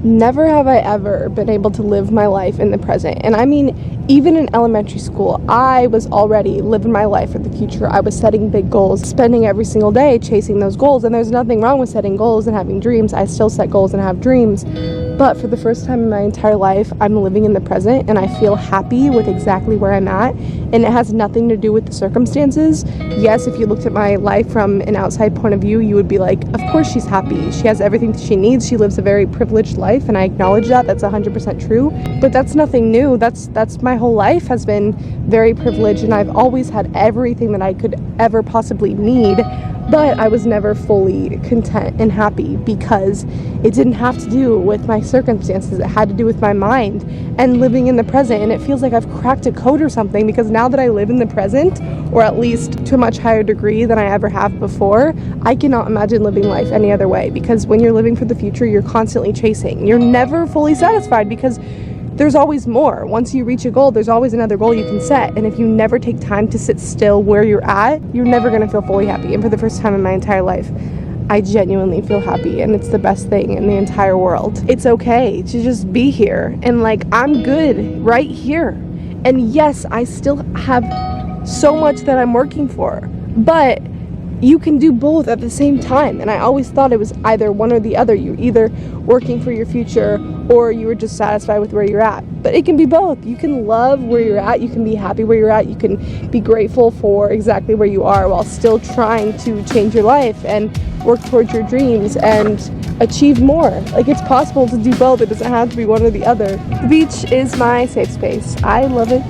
Never have I ever been able to live my life in the present. And I mean, even in elementary school, I was already living my life for the future. I was setting big goals, spending every single day chasing those goals. And there's nothing wrong with setting goals and having dreams. I still set goals and have dreams. But for the first time in my entire life, I'm living in the present and I feel happy with exactly where I'm at. And it has nothing to do with the circumstances. Yes, if you looked at my life from an outside point of view, you would be like, of course she's happy. She has everything she needs. She lives a very privileged life, and I acknowledge that. That's 100% true. But that's nothing new. That's my whole life has been very privileged, and I've always had everything that I could ever possibly need. But I was never fully content and happy because it didn't have to do with my circumstances. It had to do with my mind and living in the present. And it feels like I've cracked a code or something, because now that I live in the present, or at least to a much higher degree than I ever have before, I cannot imagine living life any other way. Because when you're living for the future, you're constantly chasing. You're never fully satisfied because there's always more. Once you reach a goal, there's always another goal you can set. And if you never take time to sit still where you're at, you're never gonna feel fully happy. And for the first time in my entire life, I genuinely feel happy, and it's the best thing in the entire world. It's okay to just be here, and like, I'm good right here. And yes, I still have so much that I'm working for, but you can do both at the same time. And I always thought it was either one or the other. You're either working for your future or you were just satisfied with where you're at. But it can be both. You can love where you're at, you can be happy where you're at, you can be grateful for exactly where you are while still trying to change your life and work towards your dreams and achieve more. Like, it's possible to do both. It doesn't have to be one or the other. The beach is my safe space. I love it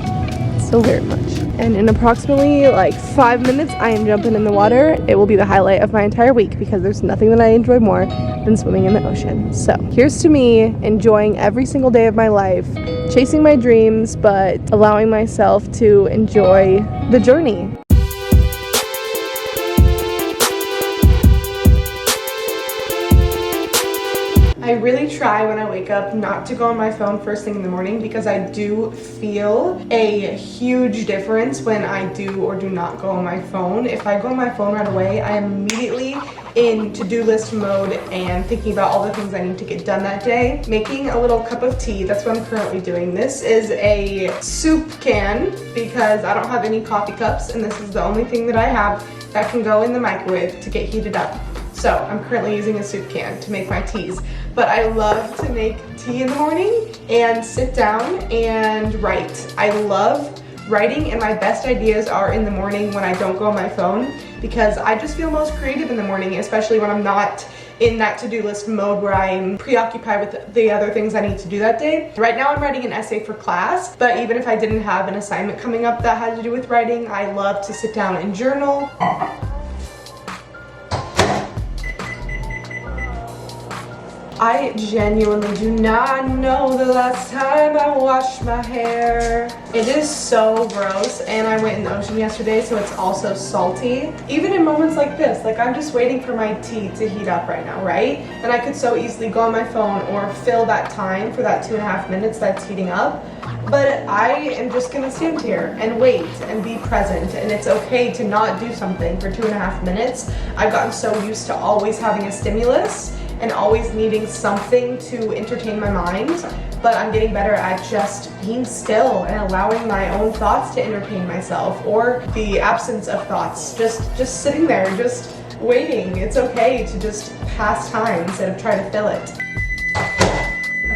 so very much. And in approximately like 5 minutes, I am jumping in the water. It will be the highlight of my entire week, because there's nothing that I enjoy more than swimming in the ocean. So here's to me enjoying every single day of my life, chasing my dreams, but allowing myself to enjoy the journey. I really try when I wake up not to go on my phone first thing in the morning, because I do feel a huge difference when I do or do not go on my phone. If I go on my phone right away, I am immediately in to-do list mode and thinking about all the things I need to get done that day. Making a little cup of tea, that's what I'm currently doing. This is a soup can because I don't have any coffee cups, and this is the only thing that I have that can go in the microwave to get heated up. So I'm currently using a soup can to make my teas. But I love to make tea in the morning and sit down and write. I love writing, and my best ideas are in the morning when I don't go on my phone, because I just feel most creative in the morning, especially when I'm not in that to-do list mode where I'm preoccupied with the other things I need to do that day. Right now I'm writing an essay for class, but even if I didn't have an assignment coming up that had to do with writing, I love to sit down and journal. I genuinely do not know the last time I washed my hair. It is so gross, and I went in the ocean yesterday, so it's also salty. Even in moments like this, like, I'm just waiting for my tea to heat up right now, right? And I could so easily go on my phone or fill that time for that 2.5 minutes that's heating up. But I am just gonna stand here and wait and be present, and it's okay to not do something for 2.5 minutes. I've gotten so used to always having a stimulus and always needing something to entertain my mind, but I'm getting better at just being still and allowing my own thoughts to entertain myself, or the absence of thoughts, just sitting there, just waiting. It's okay to just pass time instead of try to fill it.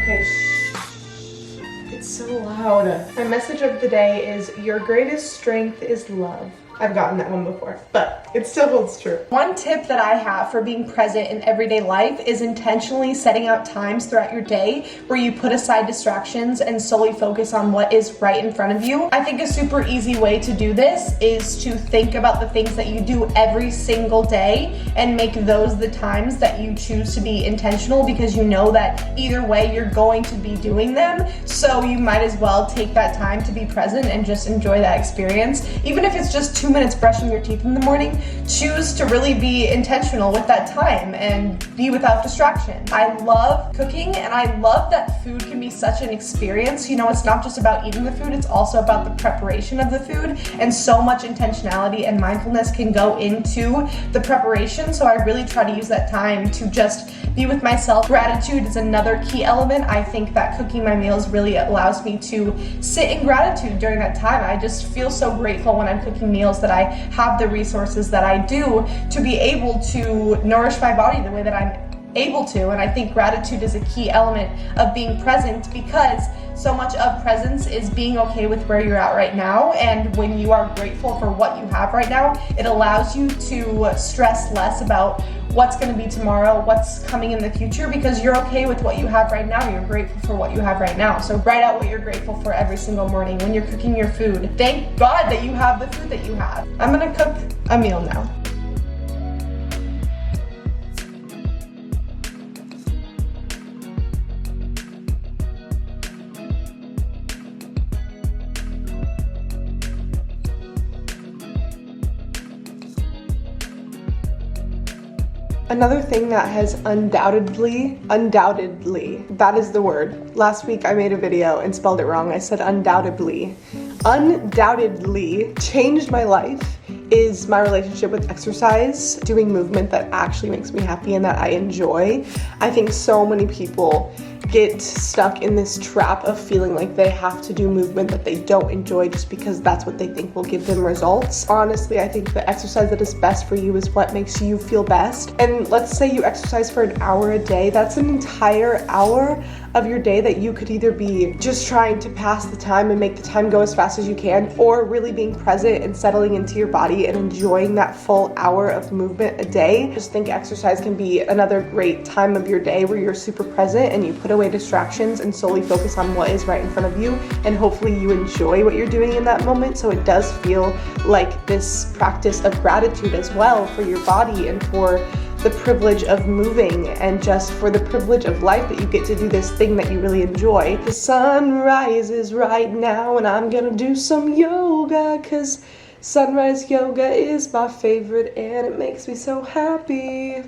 Okay, shh. It's so loud. My message of the day is, your greatest strength is love. I've gotten that one before, but it still holds true. One tip that I have for being present in everyday life is intentionally setting out times throughout your day where you put aside distractions and solely focus on what is right in front of you. I think a super easy way to do this is to think about the things that you do every single day and make those the times that you choose to be intentional, because you know that either way you're going to be doing them. So you might as well take that time to be present and just enjoy that experience. Even if it's just 2 minutes brushing your teeth in the morning, choose to really be intentional with that time and be without distraction. I love cooking, and I love that food can be such an experience. You know, it's not just about eating the food, it's also about the preparation of the food, and so much intentionality and mindfulness can go into the preparation. So I really try to use that time to just be with myself. Gratitude is another key element. I think that cooking my meals really allows me to sit in gratitude during that time. I just feel so grateful when I'm cooking meals that I have the resources that I do to be able to nourish my body the way that I'm able to. And I think gratitude is a key element of being present, because so much of presence is being okay with where you're at right now. And when you are grateful for what you have right now, it allows you to stress less about what's going to be tomorrow, what's coming in the future, because you're okay with what you have right now. You're grateful for what you have right now. So write out what you're grateful for every single morning when you're cooking your food. Thank God that you have the food that you have. I'm gonna cook a meal now. Another thing that has undoubtedly, that is the word. Last week I made a video and spelled it wrong. I said undoubtedly changed my life is my relationship with exercise, doing movement that actually makes me happy and that I enjoy. I think so many people get stuck in this trap of feeling like they have to do movement that they don't enjoy just because that's what they think will give them results. Honestly, I think the exercise that is best for you is what makes you feel best. And let's say you exercise for an hour a day. That's an entire hour of your day that you could either be just trying to pass the time and make the time go as fast as you can, or really being present and settling into your body and enjoying that full hour of movement a day. I just think exercise can be another great time of your day where you're super present and you put away distractions and solely focus on what is right in front of you, and hopefully you enjoy what you're doing in that moment. So it does feel like this practice of gratitude as well for your body and for the privilege of moving and just for the privilege of life that you get to do this thing that you really enjoy. The sun rises right now and I'm gonna do some yoga, cause sunrise yoga is my favorite and it makes me so happy.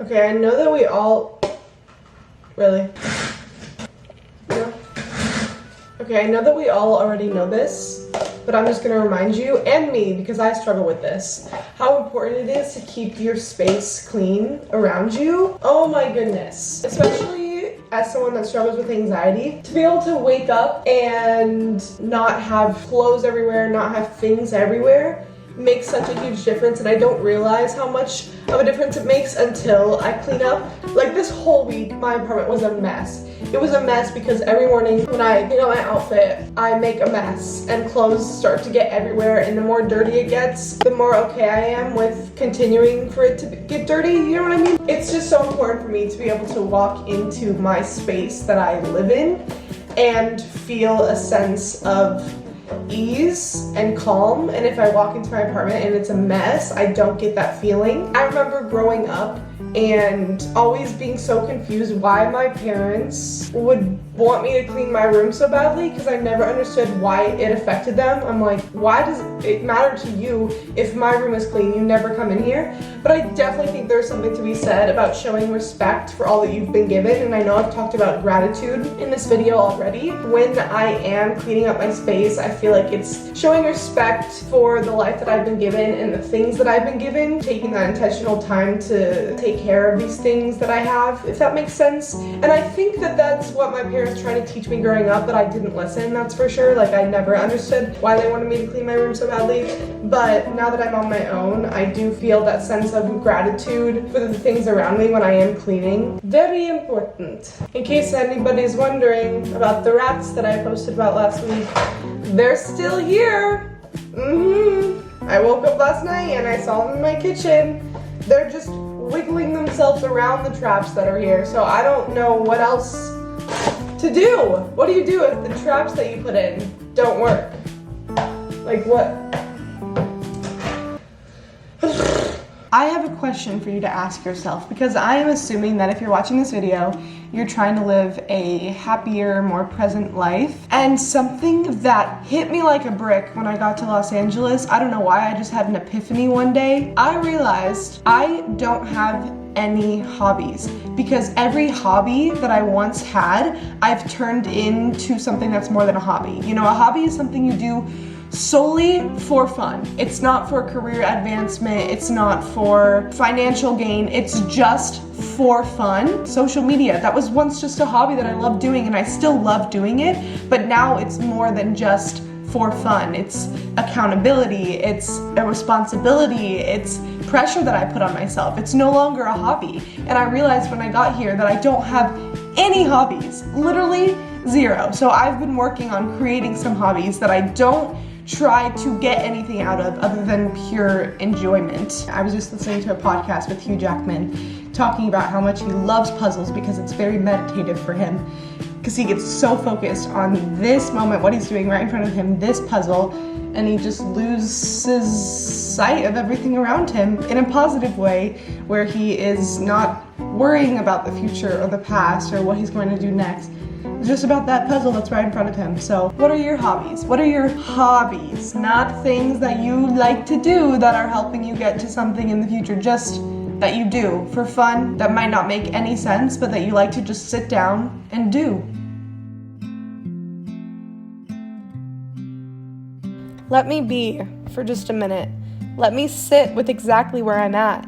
Okay, I know that we all, really? No? Okay, I know that we all already know this, but I'm just gonna remind you, and me, because I struggle with this, how important it is to keep your space clean around you. Oh my goodness. Especially as someone that struggles with anxiety, to be able to wake up and not have clothes everywhere, not have things everywhere, makes such a huge difference, and I don't realize how much of a difference it makes until I clean up. Like this whole week, my apartment was a mess. It was a mess because every morning when I pick out my outfit, I make a mess and clothes start to get everywhere, and the more dirty it gets, the more okay I am with continuing for it to get dirty, you know what I mean? It's just so important for me to be able to walk into my space that I live in and feel a sense of ease and calm. And if I walk into my apartment and it's a mess, I don't get that feeling. I remember growing up and always being so confused why my parents would want me to clean my room so badly, because I never understood why it affected them. I'm like, why does it matter to you if my room is clean? You never come in here. But I definitely think there's something to be said about showing respect for all that you've been given, and I know I've talked about gratitude in this video already. When I am cleaning up my space, I feel like it's showing respect for the life that I've been given and the things that I've been given, taking that intentional time to take care of these things that I have, if that makes sense. And I think that that's what my parents tried to teach me growing up, but I didn't listen, that's for sure. Like, I never understood why they wanted me to clean my room so badly. But now that I'm on my own, I do feel that sense of gratitude for the things around me when I am cleaning. Very important. In case anybody's wondering about the rats that I posted about last week, they're still here. I woke up last night and I saw them in my kitchen. They're just wiggling themselves around the traps that are here, so I don't know what else to do. What do you do if the traps that you put in don't work? Like what? I have a question for you to ask yourself, because I am assuming that if you're watching this video, you're trying to live a happier, more present life. And something that hit me like a brick when I got to Los Angeles, I don't know why, I just had an epiphany one day. I realized I don't have any hobbies, because every hobby that I once had, I've turned into something that's more than a hobby. You know, a hobby is something you do solely for fun. It's not for career advancement, it's not for financial gain, it's just for fun. Social media, that was once just a hobby that I loved doing, and I still love doing it, but now it's more than just for fun. It's accountability, it's a responsibility, it's pressure that I put on myself. It's no longer a hobby. And I realized when I got here that I don't have any hobbies, literally zero. So I've been working on creating some hobbies that I don't try to get anything out of other than pure enjoyment. I was just listening to a podcast with Hugh Jackman talking about how much he loves puzzles because it's very meditative for him, because he gets so focused on this moment, what he's doing right in front of him, this puzzle, and he just loses sight of everything around him in a positive way, where he is not worrying about the future or the past or what he's going to do next. It's just about that puzzle that's right in front of him. So what are your hobbies? What are your hobbies? Not things that you like to do that are helping you get to something in the future, just that you do for fun, that might not make any sense, but that you like to just sit down and do. Let me be for just a minute. Let me sit with exactly where I'm at.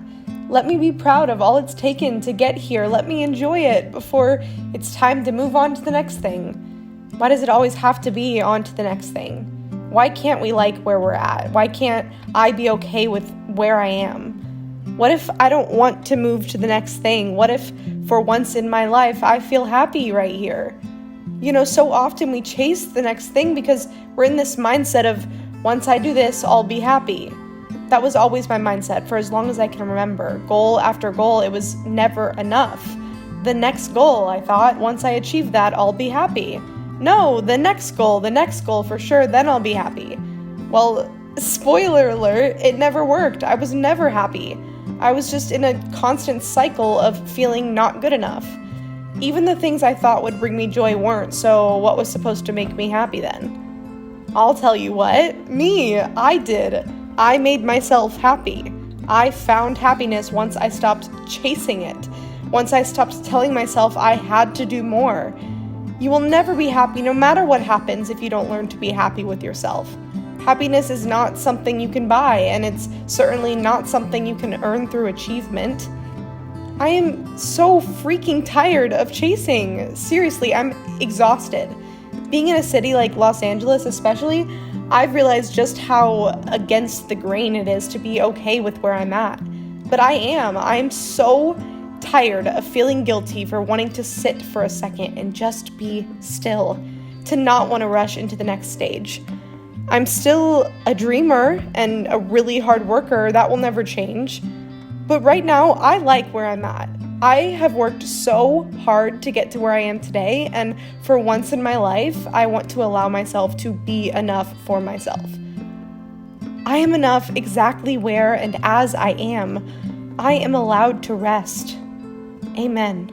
Let me be proud of all it's taken to get here. Let me enjoy it before it's time to move on to the next thing. Why does it always have to be on to the next thing? Why can't we like where we're at? Why can't I be okay with where I am? What if I don't want to move to the next thing? What if for once in my life I feel happy right here? You know, so often we chase the next thing because we're in this mindset of, once I do this, I'll be happy. That was always my mindset for as long as I can remember. Goal after goal, it was never enough. The next goal, I thought, once I achieve that, I'll be happy. No, the next goal for sure, then I'll be happy. Well, spoiler alert, it never worked. I was never happy. I was just in a constant cycle of feeling not good enough. Even the things I thought would bring me joy weren't, so what was supposed to make me happy then? I'll tell you what, I did. I made myself happy. I found happiness once I stopped chasing it. Once I stopped telling myself I had to do more. You will never be happy no matter what happens if you don't learn to be happy with yourself. Happiness is not something you can buy, and it's certainly not something you can earn through achievement. I am so freaking tired of chasing. Seriously, I'm exhausted. Being in a city like Los Angeles especially, I've realized just how against the grain it is to be okay with where I'm at. But I'm so tired of feeling guilty for wanting to sit for a second and just be still, to not want to rush into the next stage. I'm still a dreamer and a really hard worker. That will never change. But right now, I like where I'm at. I have worked so hard to get to where I am today, and for once in my life, I want to allow myself to be enough for myself. I am enough exactly where and as I am. I am allowed to rest. Amen.